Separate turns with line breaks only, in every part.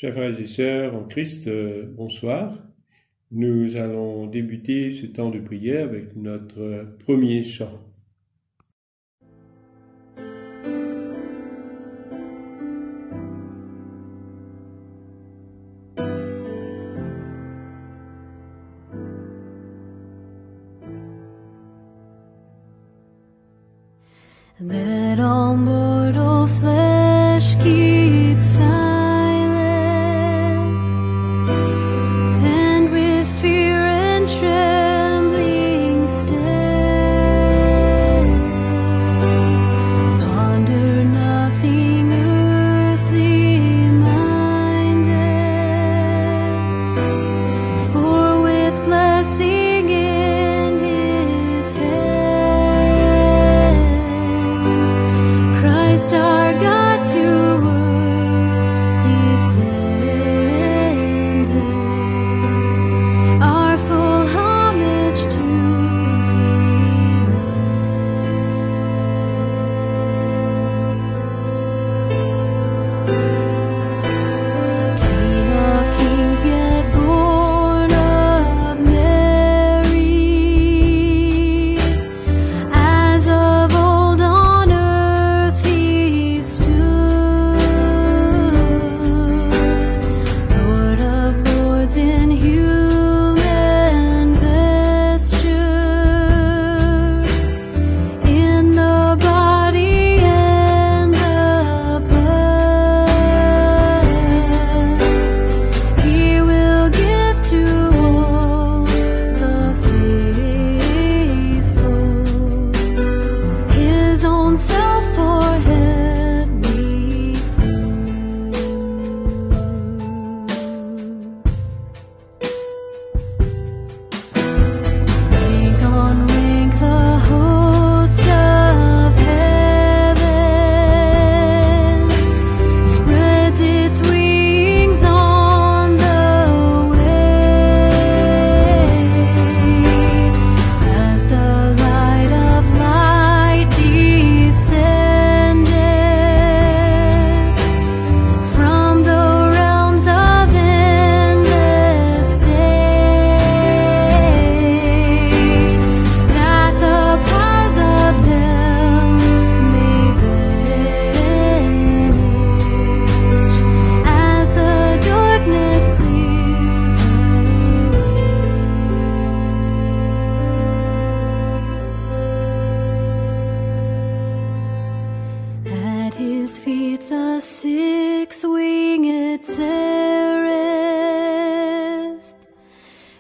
Chers frères et sœurs en Christ, bonsoir. Nous allons débuter ce temps de prière avec notre premier chant.
Let all mortal flesh keep silent, and with fear and trembling stand. Ponder nothing earthly minded, for with blessing in His hand, Christ our God to earth descended, our full homage to demand. King of kings, yet born of Mary, as of old on earth He stood, Lord of lords in human vesture, in the body and the blood, He will give to all the faithful His own self for heavenly food. Rank on rank the host of heaven spreads its wings on the wave, as the light of light descended from the realms of endless day, that the powers of hell may vanish, as the darkness clears away. At His feet the six-winged seraph,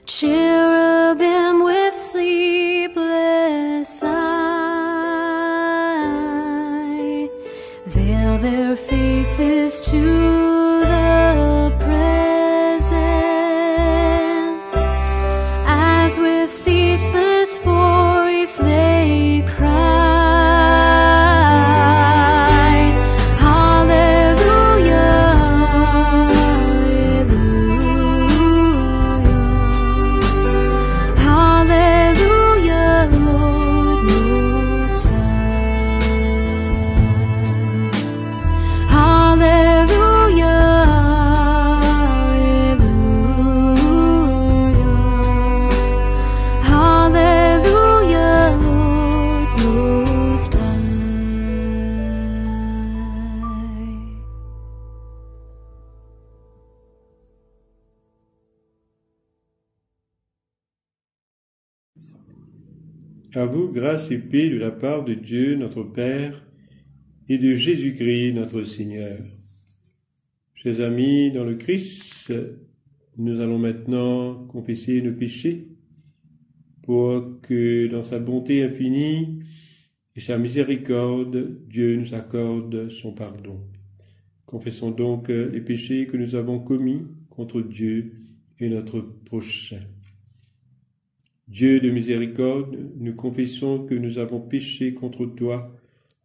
cherubim with sleepless eye, veil their faces to the presence, as with ceaseless voice they cry, Hallelujah, Hallelujah, Hallelujah, Lord Most High. Hallelujah, Hallelujah, Hallelujah, Lord Most High.
À vous, grâce et paix de la part de Dieu, notre Père, et de Jésus-Christ, notre Seigneur. Chers amis, dans le Christ, nous allons maintenant confesser nos péchés pour que, dans sa bonté infinie et sa miséricorde, Dieu nous accorde son pardon. Confessons donc les péchés que nous avons commis contre Dieu et notre prochain. Dieu de miséricorde, nous confessons que nous avons péché contre toi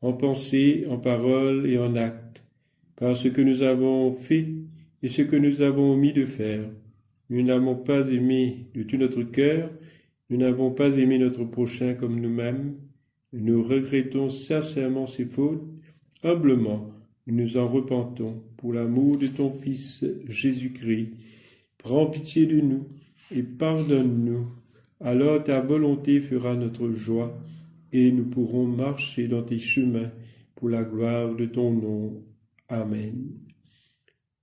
en pensée, en parole et en acte, par ce que nous avons fait et ce que nous avons omis de faire. Nous n'avons pas aimé de tout notre cœur, nous n'avons pas aimé notre prochain comme nous-mêmes. Nous regrettons sincèrement ces fautes. Humblement, nous nous en repentons. Pour l'amour de ton Fils Jésus-Christ, prends pitié de nous et pardonne-nous. Alors ta volonté fera notre joie et nous pourrons marcher dans tes chemins pour la gloire de ton nom. Amen.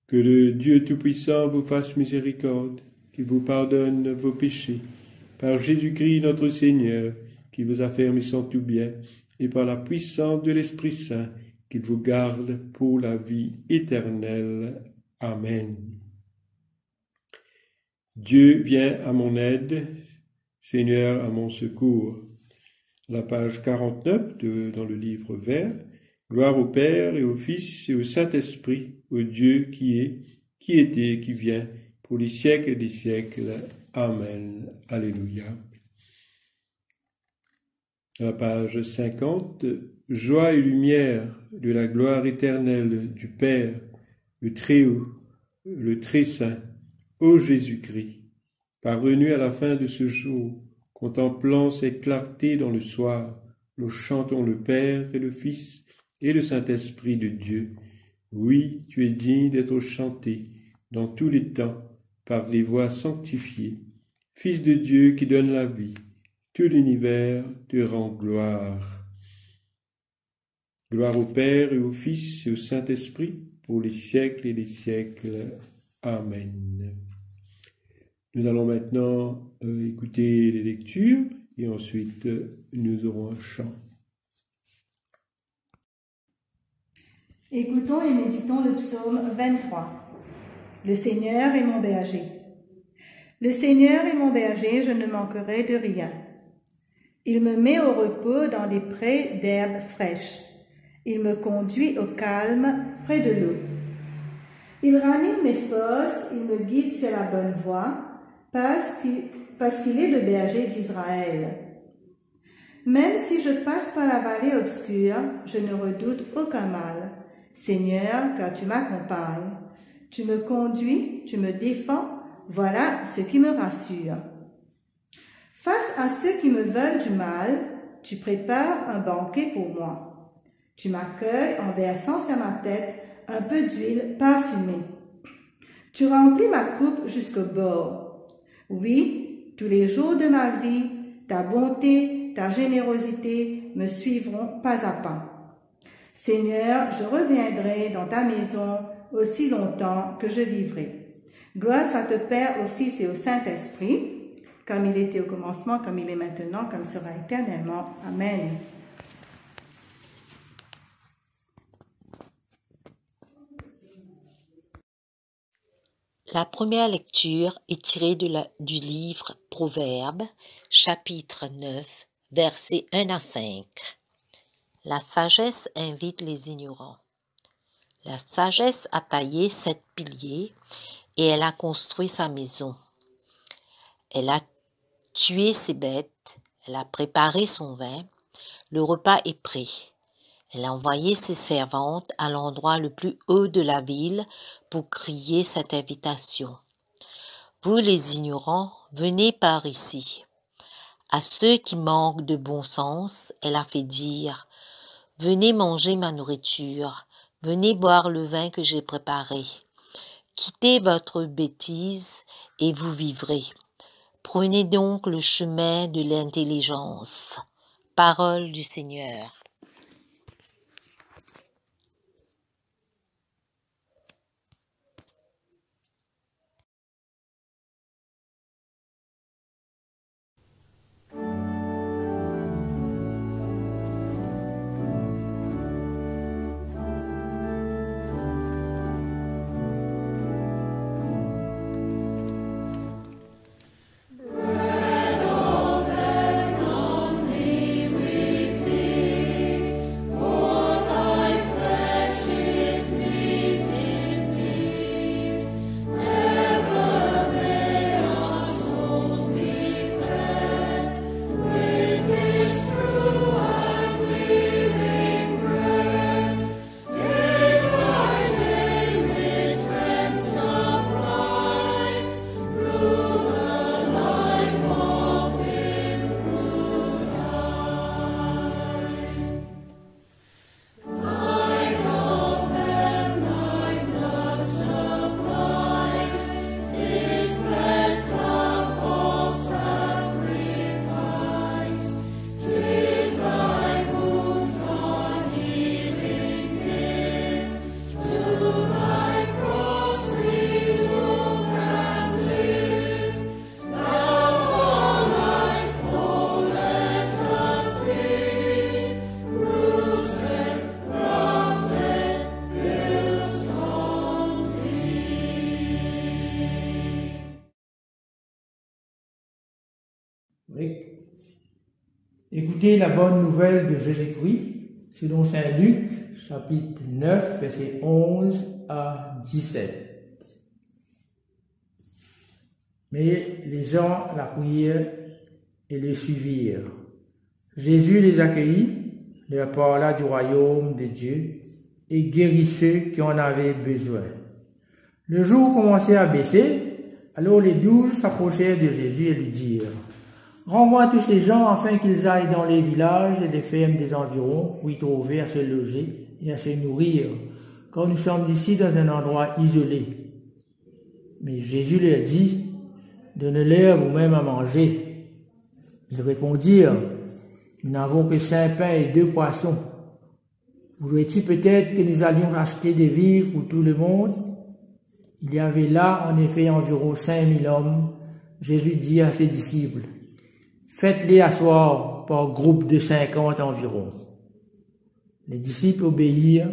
Que le Dieu Tout-Puissant vous fasse miséricorde, qu'il vous pardonne vos péchés, par Jésus-Christ notre Seigneur, qui vous affermisse en tout bien, et par la puissance de l'Esprit Saint, qu'il vous garde pour la vie éternelle. Amen. Dieu vient à mon aide, Seigneur à mon secours. La page 49 dans le livre vert. Gloire au Père et au Fils et au Saint-Esprit, au Dieu qui est, qui était, qui vient, pour les siècles des siècles. Amen. Alléluia. La page 50. Joie et lumière de la gloire éternelle du Père, le Très-Haut, le Très-Saint, ô Jésus-Christ, parvenu à la fin de ce jour, contemplant ses clartés dans le soir, nous chantons le Père et le Fils et le Saint-Esprit de Dieu. Oui, tu es digne d'être chanté dans tous les temps par des voix sanctifiées. Fils de Dieu qui donne la vie, tout l'univers te rend gloire. Gloire au Père et au Fils et au Saint-Esprit, pour les siècles et les siècles. Amen. Nous allons maintenant écouter les lectures et ensuite nous aurons un chant.
Écoutons et méditons le psaume 23. Le Seigneur est mon berger. Le Seigneur est mon berger, je ne manquerai de rien. Il me met au repos dans des prés d'herbes fraîches. Il me conduit au calme près de l'eau. Il ranime mes forces, il me guide sur la bonne voie, parce qu'il est le berger d'Israël. Même si je passe par la vallée obscure, je ne redoute aucun mal. Seigneur, car tu m'accompagnes. Tu me conduis, tu me défends, voilà ce qui me rassure. Face à ceux qui me veulent du mal, tu prépares un banquet pour moi. Tu m'accueilles en versant sur ma tête un peu d'huile parfumée. Tu remplis ma coupe jusqu'au bord. Oui, tous les jours de ma vie, ta bonté, ta générosité me suivront pas à pas. Seigneur, je reviendrai dans ta maison aussi longtemps que je vivrai. Gloire soit au Père, au Fils et au Saint-Esprit, comme il était au commencement, comme il est maintenant, comme sera éternellement. Amen.
La première lecture est tirée du livre Proverbes, chapitre 9, versets 1 à 5. La sagesse invite les ignorants. La sagesse a taillé 7 piliers et elle a construit sa maison. Elle a tué ses bêtes, elle a préparé son vin, le repas est prêt. Elle a envoyé ses servantes à l'endroit le plus haut de la ville pour crier cette invitation. Vous les ignorants, venez par ici. À ceux qui manquent de bon sens, elle a fait dire « Venez manger ma nourriture, venez boire le vin que j'ai préparé. Quittez votre bêtise et vous vivrez. Prenez donc le chemin de l'intelligence. » Parole du Seigneur.
Bread of heavenly refilling.
Oui. Écoutez la bonne nouvelle de Jésus-Christ, selon saint Luc, chapitre 9, versets 11 à 17. Mais les gens la prirent et le suivirent. Jésus les accueillit, leur parla du royaume de Dieu et guérit ceux qui en avaient besoin. Le jour commençait à baisser, alors les 12 s'approchèrent de Jésus et lui dirent: renvoie tous ces gens afin qu'ils aillent dans les villages et les fermes des environs où ils trouver à se loger et à se nourrir, car nous sommes ici dans un endroit isolé. Mais Jésus leur dit: donnez-leur vous-même à manger. Ils répondirent: nous n'avons que 5 pains et 2 poissons. Voudrait-il peut-être que nous allions acheter des vivres pour tout le monde? Il y avait là en effet environ 5000 hommes. Jésus dit à ses disciples: faites-les asseoir par groupe de 50 environ. Les disciples obéirent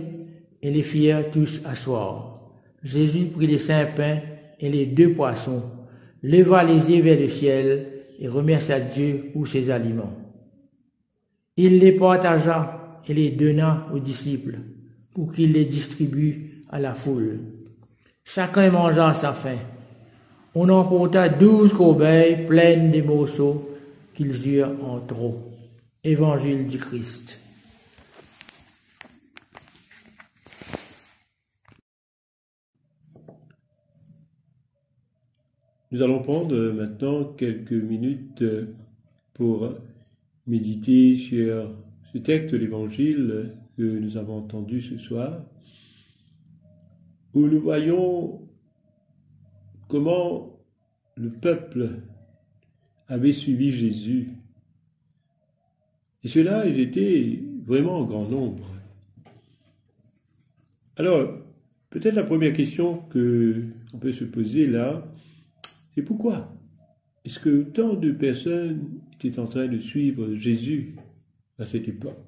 et les firent tous asseoir. Jésus prit les 5 pains et les 2 poissons, leva les yeux vers le ciel et remercia Dieu pour ses aliments. Il les partagea et les donna aux disciples pour qu'ils les distribuent à la foule. Chacun mangea à sa faim. On emporta 12 corbeilles pleines des morceaux qu'ils eurent en trop. Évangile du Christ.
Nous allons prendre maintenant quelques minutes pour méditer sur ce texte de l'Évangile que nous avons entendu ce soir, où nous voyons comment le peuple avait suivi Jésus. Et ceux-là, ils étaient vraiment en grand nombre. Alors, peut-être la première question qu'on peut se poser là, c'est pourquoi est-ce que tant de personnes étaient en train de suivre Jésus à cette époque?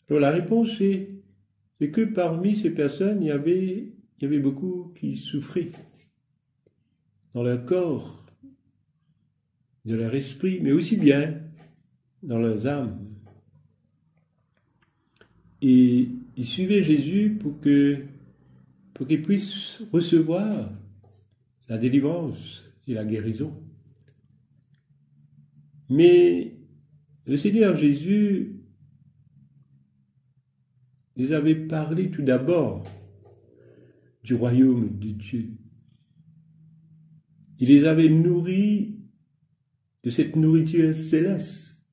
Alors la réponse c'est que parmi ces personnes, il y avait beaucoup qui souffraient dans leur corps, dans leur esprit, mais aussi bien dans leurs âmes. Et ils suivaient Jésus pour qu'ils puissent recevoir la délivrance et la guérison. Mais le Seigneur Jésus les avait parlé tout d'abord du royaume de Dieu. Il les avait nourris de cette nourriture céleste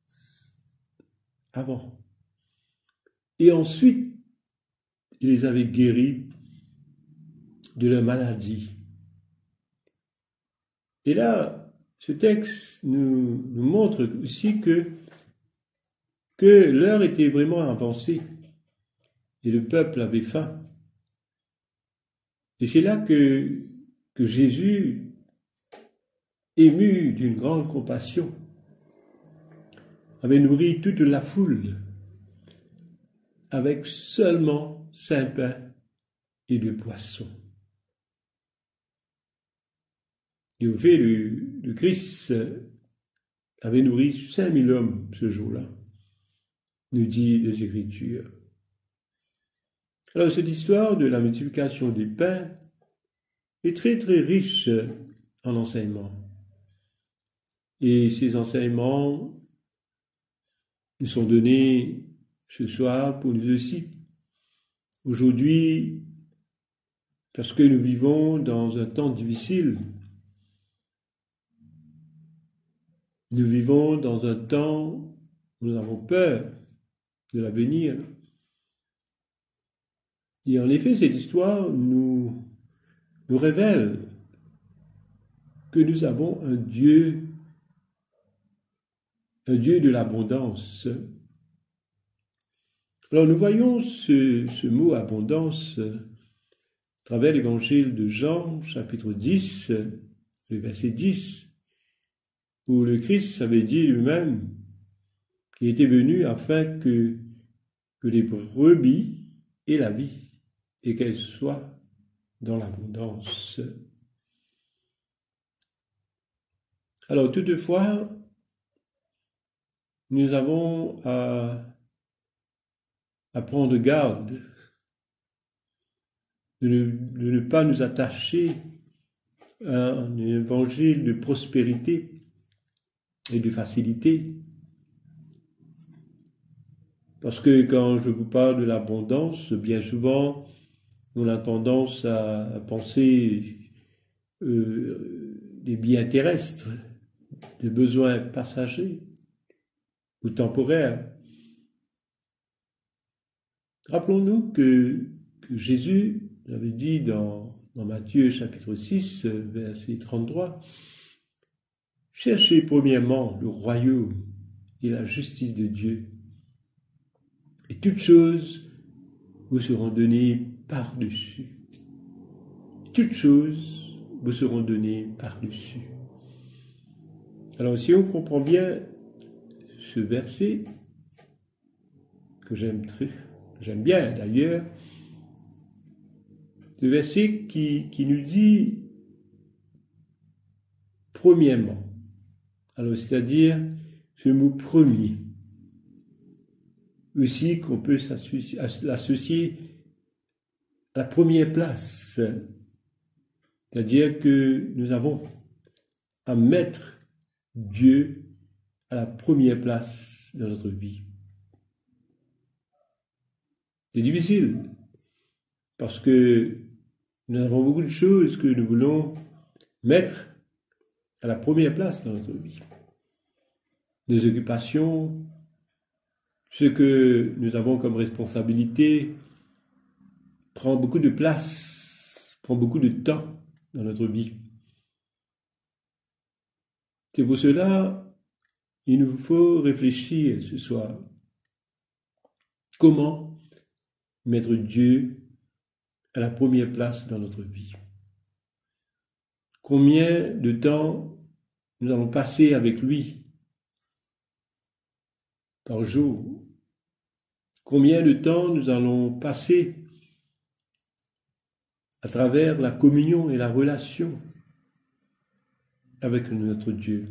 avant. Et ensuite, il les avait guéris de leur maladie. Et là, ce texte nous montre aussi que l'heure était vraiment avancée et le peuple avait faim. Et c'est là que Jésus, ému d'une grande compassion, avait nourri toute la foule avec seulement 5 pains et 2 poissons. Et au fait, le Christ avait nourri 5000 hommes ce jour-là, nous dit les Écritures. Alors cette histoire de la multiplication des pains est très très riche en enseignements. Et ces enseignements nous sont donnés ce soir pour nous aussi. Aujourd'hui, parce que nous vivons dans un temps difficile, nous vivons dans un temps où nous avons peur de l'avenir. Et en effet, cette histoire nous révèle que nous avons un Dieu de l'abondance. Alors nous voyons ce mot abondance à travers l'évangile de Jean, chapitre 10, le verset 10, où le Christ avait dit lui-même qu'il était venu afin que les brebis aient la vie et qu'elles soient dans l'abondance. Alors, toutefois, nous avons à prendre garde de ne pas nous attacher à un évangile de prospérité et de facilité. Parce que quand je vous parle de l'abondance, bien souvent, on a tendance à penser des biens terrestres, des besoins passagers ou temporaires. Rappelons-nous que Jésus avait dit dans Matthieu chapitre 6, verset 33, « Cherchez premièrement le royaume et la justice de Dieu, et toutes choses vous seront données par-dessus. Toutes choses vous seront données par-dessus. » Alors, si on comprend bien ce verset, que j'aime bien d'ailleurs, le verset qui nous dit premièrement, alors c'est-à-dire ce mot premier, aussi qu'on peut l'associer à la première place, c'est-à-dire que nous avons à mettre Dieu à la première place dans notre vie. C'est difficile, parce que nous avons beaucoup de choses que nous voulons mettre à la première place dans notre vie. Nos occupations, ce que nous avons comme responsabilité, prend beaucoup de place, prend beaucoup de temps dans notre vie. C'est pour cela il nous faut réfléchir ce soir. Comment mettre Dieu à la première place dans notre vie? Combien de temps nous allons passer avec lui par jour? Combien de temps nous allons passer à travers la communion et la relation avec notre Dieu?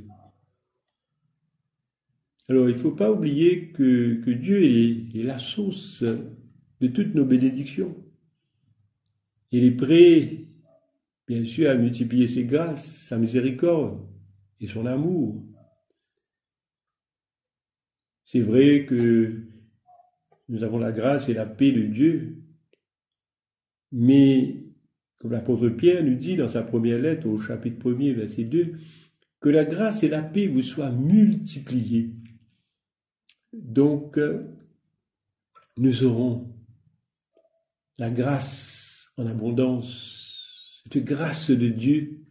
Alors, il ne faut pas oublier que Dieu est la source de toutes nos bénédictions. Il est prêt, bien sûr, à multiplier ses grâces, sa miséricorde et son amour. C'est vrai que nous avons la grâce et la paix de Dieu, mais comme l'apôtre Pierre nous dit dans sa première lettre au chapitre 1er, verset 2, que la grâce et la paix vous soient multipliées. Donc, nous aurons la grâce en abondance, cette grâce de Dieu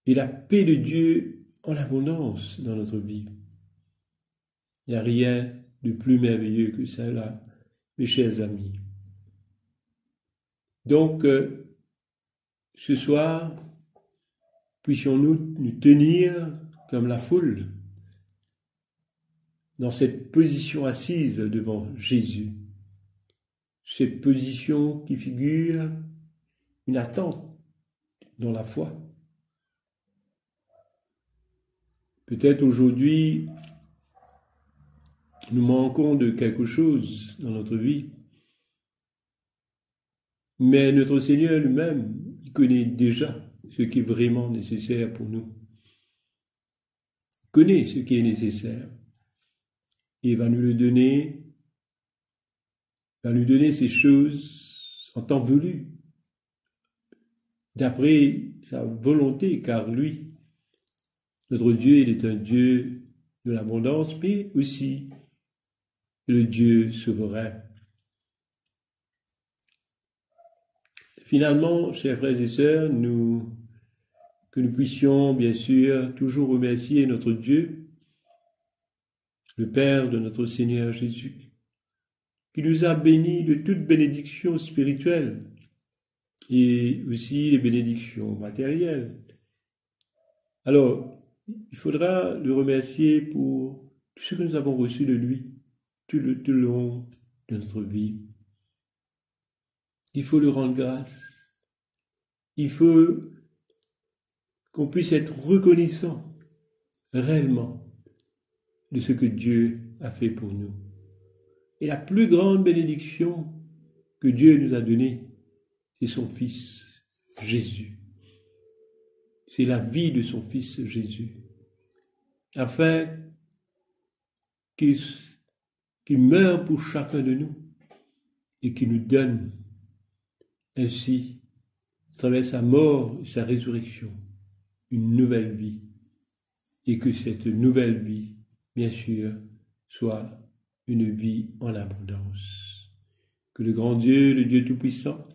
et la paix de Dieu en abondance dans notre vie. Il n'y a rien de plus merveilleux que cela, mes chers amis. Donc, ce soir, puissions-nous nous tenir comme la foule dans cette position assise devant Jésus, cette position qui figure une attente dans la foi. Peut-être aujourd'hui, nous manquons de quelque chose dans notre vie, mais notre Seigneur lui-même, il connaît déjà ce qui est vraiment nécessaire pour nous. Il connaît ce qui est nécessaire. Et va nous le donner, va nous donner ces choses en temps voulu, d'après sa volonté, car lui, notre Dieu, il est un Dieu de l'abondance, mais aussi le Dieu souverain. Finalement, chers frères et sœurs, que nous puissions bien sûr toujours remercier notre Dieu, le Père de notre Seigneur Jésus, qui nous a bénis de toute bénédiction spirituelle et aussi les bénédictions matérielles. Alors, il faudra le remercier pour tout ce que nous avons reçu de lui tout le long de notre vie. Il faut lui rendre grâce. Il faut qu'on puisse être reconnaissant réellement de ce que Dieu a fait pour nous. Et la plus grande bénédiction que Dieu nous a donnée, c'est son Fils, Jésus. C'est la vie de son Fils, Jésus, afin qu'il meure pour chacun de nous et qu'il nous donne ainsi, à travers sa mort et sa résurrection, une nouvelle vie. Et que cette nouvelle vie, bien sûr, soit une vie en abondance. Que le grand Dieu, le Dieu Tout-Puissant,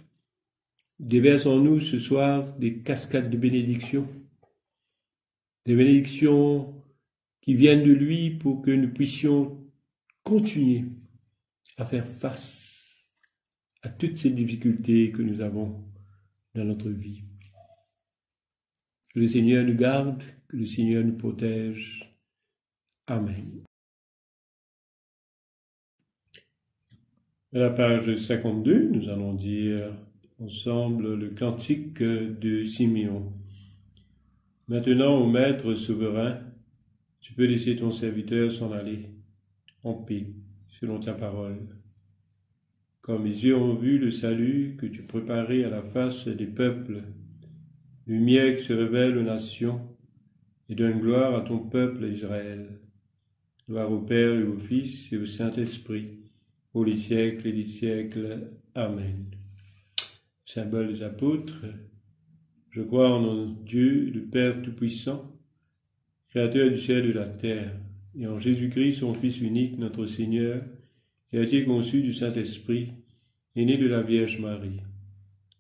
déverse en nous ce soir des cascades de bénédictions, des bénédictions qui viennent de lui pour que nous puissions continuer à faire face à toutes ces difficultés que nous avons dans notre vie. Que le Seigneur nous garde, que le Seigneur nous protège. Amen. À la page 52, nous allons dire ensemble le cantique de Simeon. Maintenant, ô Maître souverain, tu peux laisser ton serviteur s'en aller en paix, selon ta parole. Comme mes yeux ont vu le salut que tu préparais à la face des peuples, lumière qui se révèle aux nations, et donne gloire à ton peuple Israël. Gloire au Père et au Fils et au Saint-Esprit, pour les siècles et les siècles. Amen. Symbole des apôtres, je crois en Dieu, le Père Tout-Puissant, Créateur du ciel et de la terre, et en Jésus-Christ, son Fils unique, notre Seigneur, qui a été conçu du Saint-Esprit, et né de la Vierge Marie,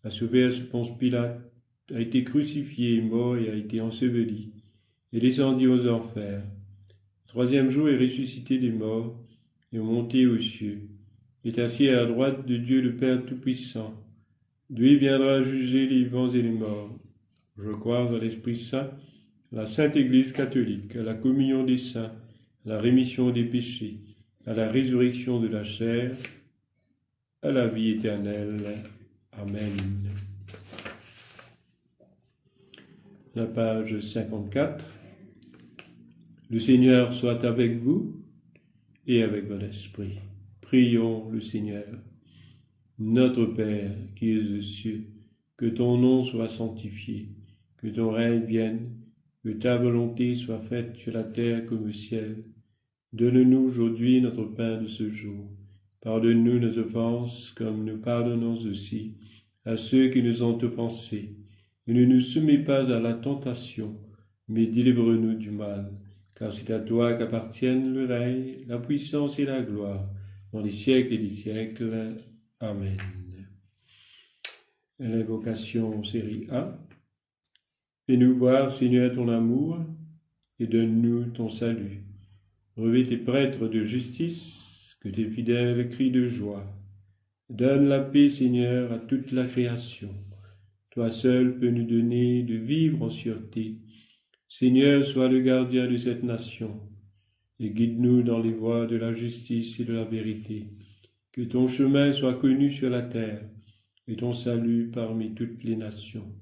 a souffert sous Ponce Pilate, a été crucifié, mort et a été enseveli, et descendu aux enfers. Le troisième jour est ressuscité des morts, et est monté aux cieux, est assis à la droite de Dieu le Père Tout-Puissant. Lui viendra juger les vivants et les morts. Je crois dans l'Esprit Saint, à la Sainte Église catholique, à la communion des saints, à la rémission des péchés, à la résurrection de la chair, à la vie éternelle. Amen. La page 54. Le Seigneur soit avec vous et avec votre esprit. Prions le Seigneur. Notre Père qui es aux cieux, que ton nom soit sanctifié, que ton règne vienne, que ta volonté soit faite sur la terre comme au ciel. Donne-nous aujourd'hui notre pain de ce jour. Pardonne-nous nos offenses, comme nous pardonnons aussi à ceux qui nous ont offensés. Et ne nous soumets pas à la tentation, mais délivre-nous du mal. Car c'est à toi qu'appartiennent le règne, la puissance et la gloire, dans les siècles et les siècles. Amen. L'invocation série A. Fais-nous voir, Seigneur, ton amour, et donne-nous ton salut. Revêt tes prêtres de justice, que tes fidèles crient de joie. Donne la paix, Seigneur, à toute la création. Toi seul peux nous donner de vivre en sûreté. Seigneur, sois le gardien de cette nation, et guide-nous dans les voies de la justice et de la vérité. Que ton chemin soit connu sur la terre, et ton salut parmi toutes les nations.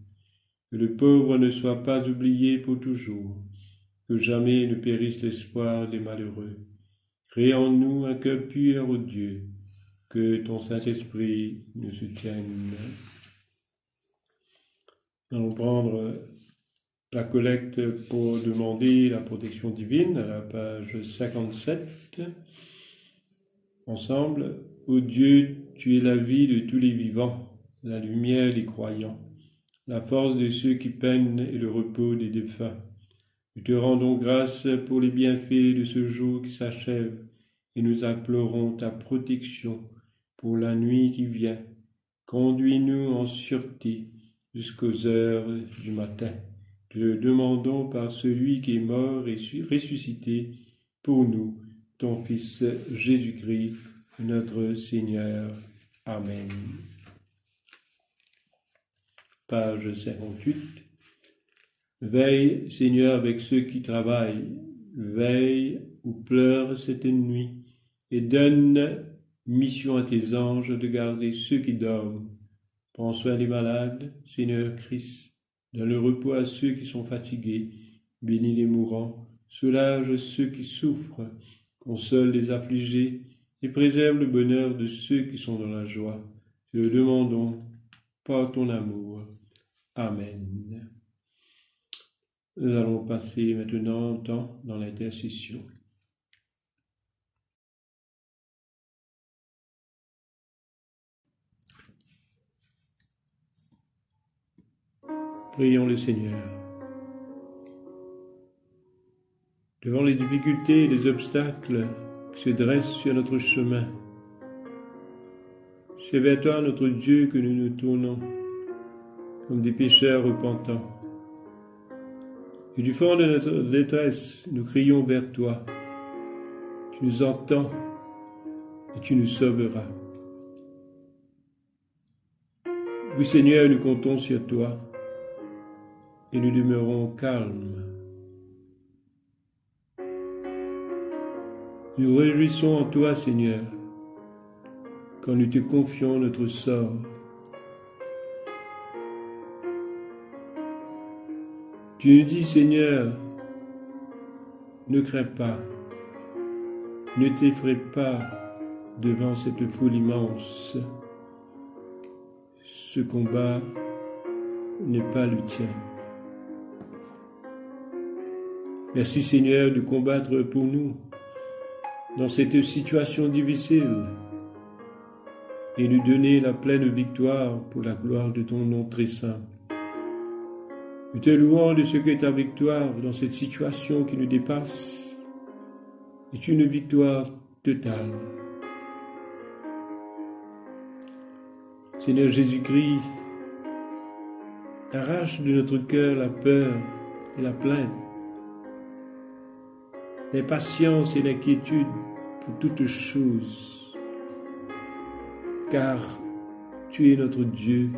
Que le pauvre ne soit pas oublié pour toujours, que jamais ne périsse l'espoir des malheureux. Crée en nous un cœur pur, ô Dieu, que ton Saint-Esprit nous soutienne. Nous allons prendre la collecte pour demander la protection divine à la page 57. Ensemble, ô Dieu, tu es la vie de tous les vivants, la lumière des croyants, la force de ceux qui peinent et le repos des défunts. Nous te rendons grâce pour les bienfaits de ce jour qui s'achève et nous implorons ta protection pour la nuit qui vient. Conduis-nous en sûreté jusqu'aux heures du matin. Te le demandons par celui qui est mort et ressuscité pour nous, ton Fils Jésus-Christ, notre Seigneur. Amen. Page 58. Veille, Seigneur, avec ceux qui travaillent, veille ou pleure cette nuit, et donne mission à tes anges de garder ceux qui dorment. Prends soin des malades, Seigneur Christ, Donne le repos à ceux qui sont fatigués, bénis les mourants, soulage ceux qui souffrent, console les affligés et préserve le bonheur de ceux qui sont dans la joie. Te le demandons par ton amour. Amen. Nous allons passer maintenant un temps dans l'intercession. Prions le Seigneur. Devant les difficultés et les obstacles qui se dressent sur notre chemin, c'est vers toi, notre Dieu, que nous nous tournons, comme des pécheurs repentants. Et du fond de notre détresse, nous crions vers toi. Tu nous entends et tu nous sauveras. Oui, Seigneur, nous comptons sur toi et nous demeurons calmes. Nous nous réjouissons en toi, Seigneur, quand nous te confions notre sort. Tu nous dis, Seigneur, ne crains pas, ne t'effraie pas devant cette foule immense. Ce combat n'est pas le tien. Merci, Seigneur, de combattre pour nous dans cette situation difficile et nous donner la pleine victoire pour la gloire de ton nom très saint. Nous te louons de ce que ta victoire dans cette situation qui nous dépasse est une victoire totale. Seigneur Jésus-Christ, arrache de notre cœur la peur et la plainte, l'impatience et l'inquiétude pour toutes choses, car tu es notre Dieu.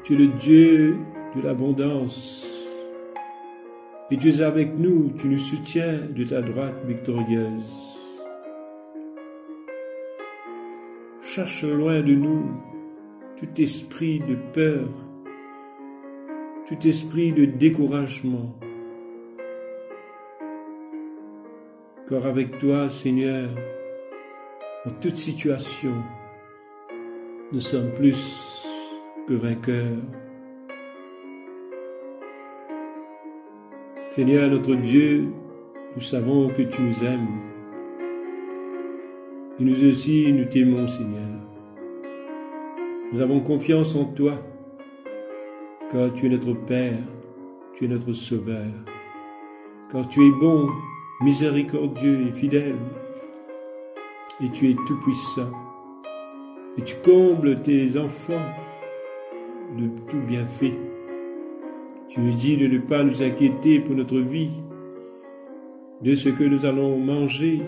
Tu es le Dieu de l'abondance. Et tu es avec nous, tu nous soutiens de ta droite victorieuse. Cherche loin de nous tout esprit de peur, tout esprit de découragement. Car avec toi, Seigneur, en toute situation, nous sommes plus que vainqueurs. Seigneur notre Dieu, nous savons que tu nous aimes. Et nous aussi, nous t'aimons, Seigneur. Nous avons confiance en toi, car tu es notre Père, tu es notre Sauveur, car tu es bon, miséricordieux et fidèle, et tu es tout-puissant, et tu combles tes enfants de tout bienfait. Tu nous dis de ne pas nous inquiéter pour notre vie, de ce que nous allons manger,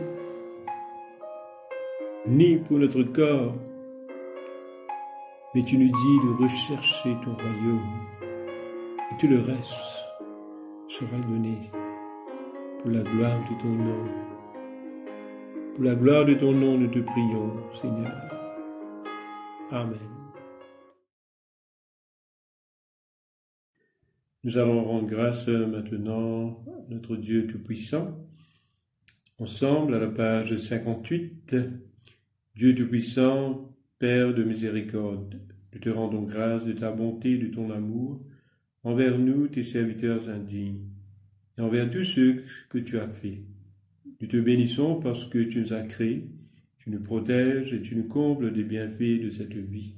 ni pour notre corps, mais tu nous dis de rechercher ton royaume, et tout le reste sera donné pour la gloire de ton nom. Pour la gloire de ton nom, nous te prions, Seigneur. Amen. Nous allons rendre grâce maintenant à notre Dieu Tout-Puissant. Ensemble, à la page 58, Dieu Tout-Puissant, Père de miséricorde, nous te rendons grâce de ta bonté et de ton amour envers nous, tes serviteurs indignes, et envers tous ceux que tu as faits. Nous te bénissons parce que tu nous as créés, tu nous protèges et tu nous combles des bienfaits de cette vie.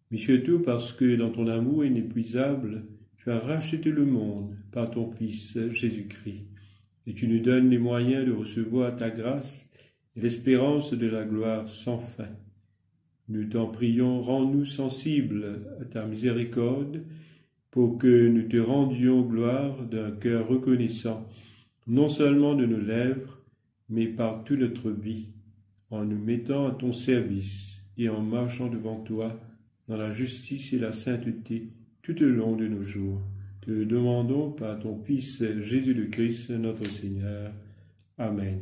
Mais surtout parce que dans ton amour inépuisable, tu as racheté le monde par ton Fils Jésus-Christ, et tu nous donnes les moyens de recevoir ta grâce et l'espérance de la gloire sans fin. Nous t'en prions, rends-nous sensibles à ta miséricorde, pour que nous te rendions gloire d'un cœur reconnaissant, non seulement de nos lèvres, mais par toute notre vie, en nous mettant à ton service et en marchant devant toi dans la justice et la sainteté tout au long de nos jours. Te le demandons par ton Fils Jésus le Christ, notre Seigneur. Amen.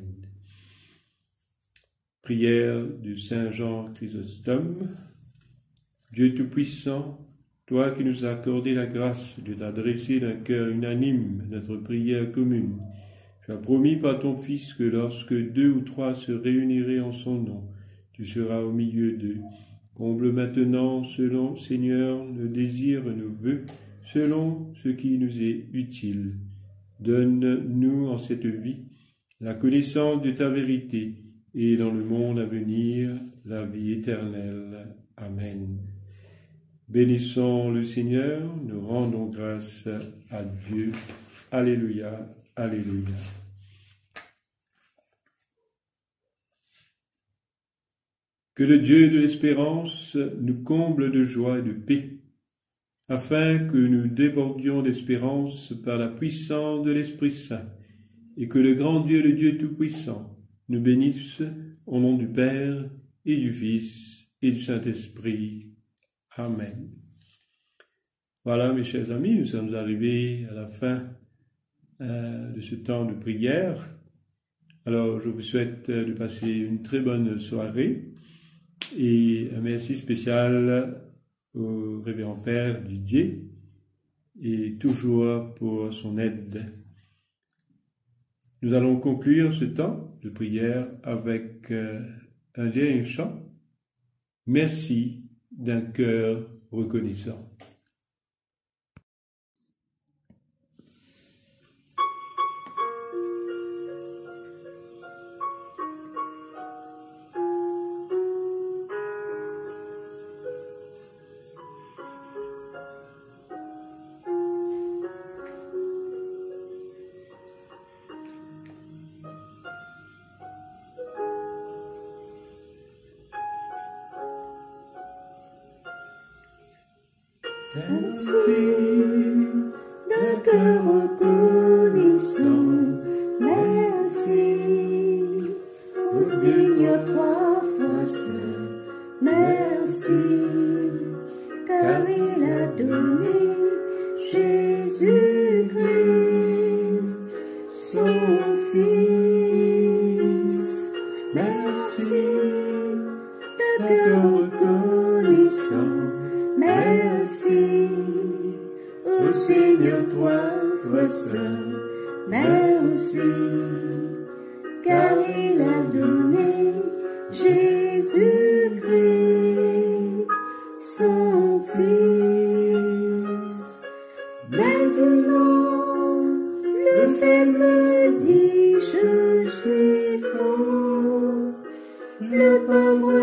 Prière du Saint Jean Chrysostome. Dieu Tout-Puissant, toi qui nous as accordé la grâce de t'adresser d'un cœur unanime à notre prière commune. Tu as promis par ton Fils que lorsque 2 ou 3 se réuniraient en son nom, tu seras au milieu d'eux. Comble maintenant, selon Seigneur, nos désirs et nos vœux, selon ce qui nous est utile. Donne-nous en cette vie la connaissance de ta vérité et dans le monde à venir la vie éternelle. Amen. Bénissons le Seigneur, nous rendons grâce à Dieu. Alléluia, alléluia. Que le Dieu de l'espérance nous comble de joie et de paix, afin que nous débordions d'espérance par la puissance de l'Esprit Saint, et que le grand Dieu, le Dieu Tout-Puissant, nous bénisse au nom du Père et du Fils et du Saint-Esprit. Amen. Voilà, mes chers amis, nous sommes arrivés à la fin de ce temps de prière. Alors, je vous souhaite de passer une très bonne soirée et un merci spécial au révérend Père Didier et toujours pour son aide. Nous allons conclure ce temps de prière avec un dernier chant. Merci d'un cœur reconnaissant.
Merci d'un cœur reconnaissant, merci au Seigneur 3 fois saint, merci, car il a donné Jésus-Christ, son Fils. Merci d'un cœur reconnaissant, merci au Seigneur 3 fois saint, merci, car il a donné Jésus-Christ, son Fils. Maintenant, le faible dit je suis fort, le pauvre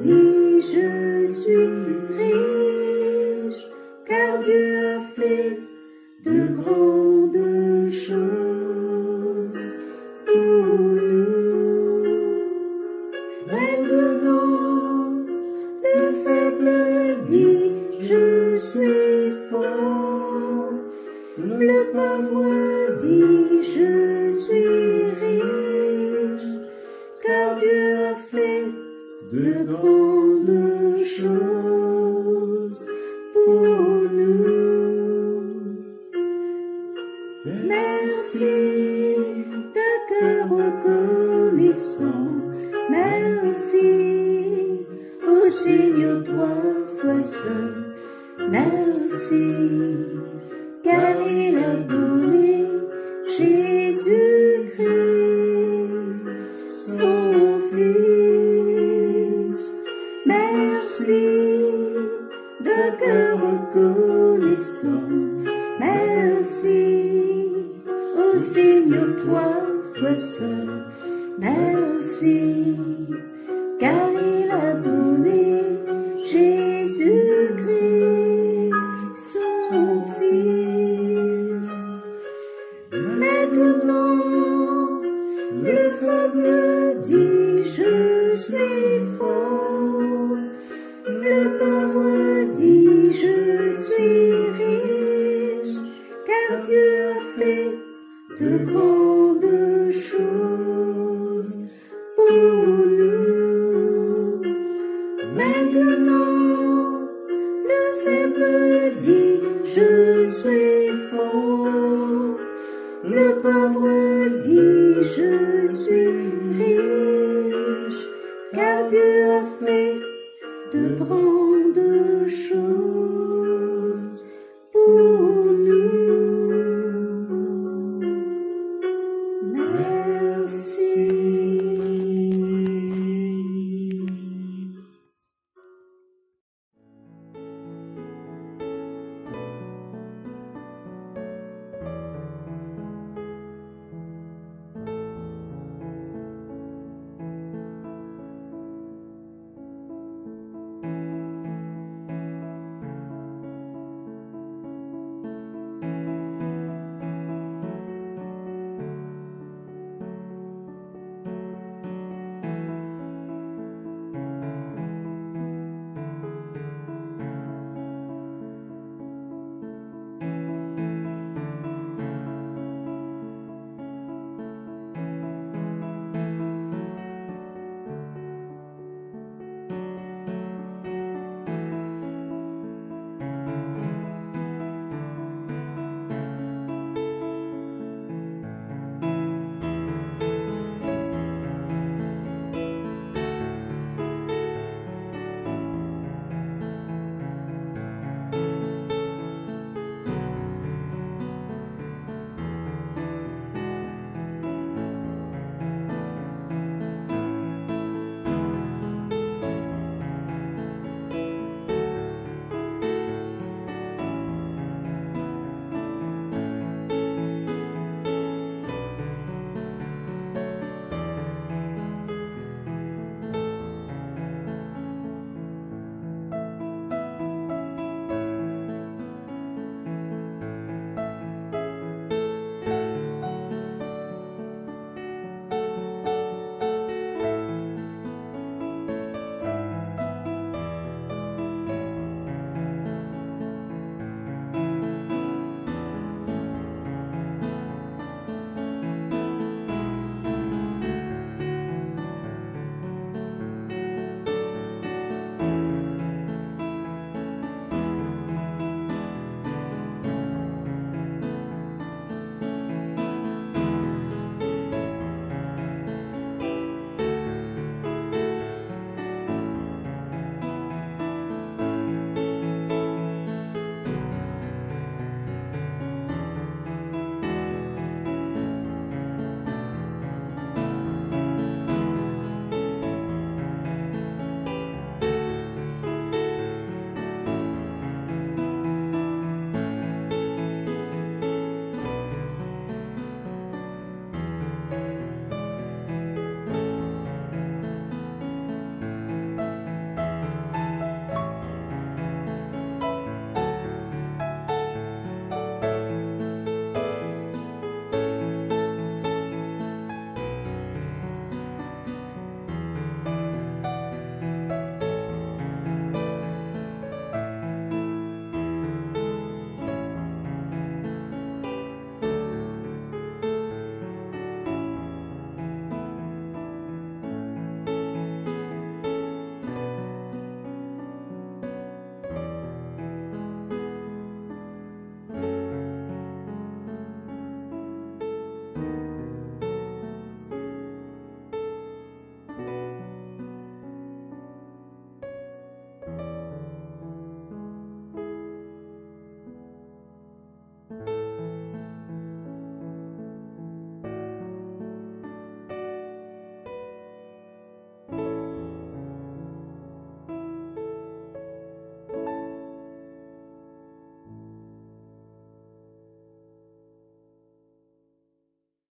dit je suis riche, car Dieu a fait de grandes choses pour nous. Maintenant, le faible dit je suis fort, le pauvre dit je suis riche, car Dieu a fait de grandes choses pour nous. Merci d'un cœur reconnaissant, merci au Seigneur 3 fois saint, merci, car il a donné Jésus-Christ, son Fils. Merci d'un cœur reconnaissant, merci au Seigneur 3 fois saint, merci, car il a donné Jésus-Christ, son Fils. Maintenant, le faible dit je suis fort, le pauvre dit je suis riche, car Dieu a fait de grandes choses pour nous. Maintenant, le faible dit je suis fort, le pauvre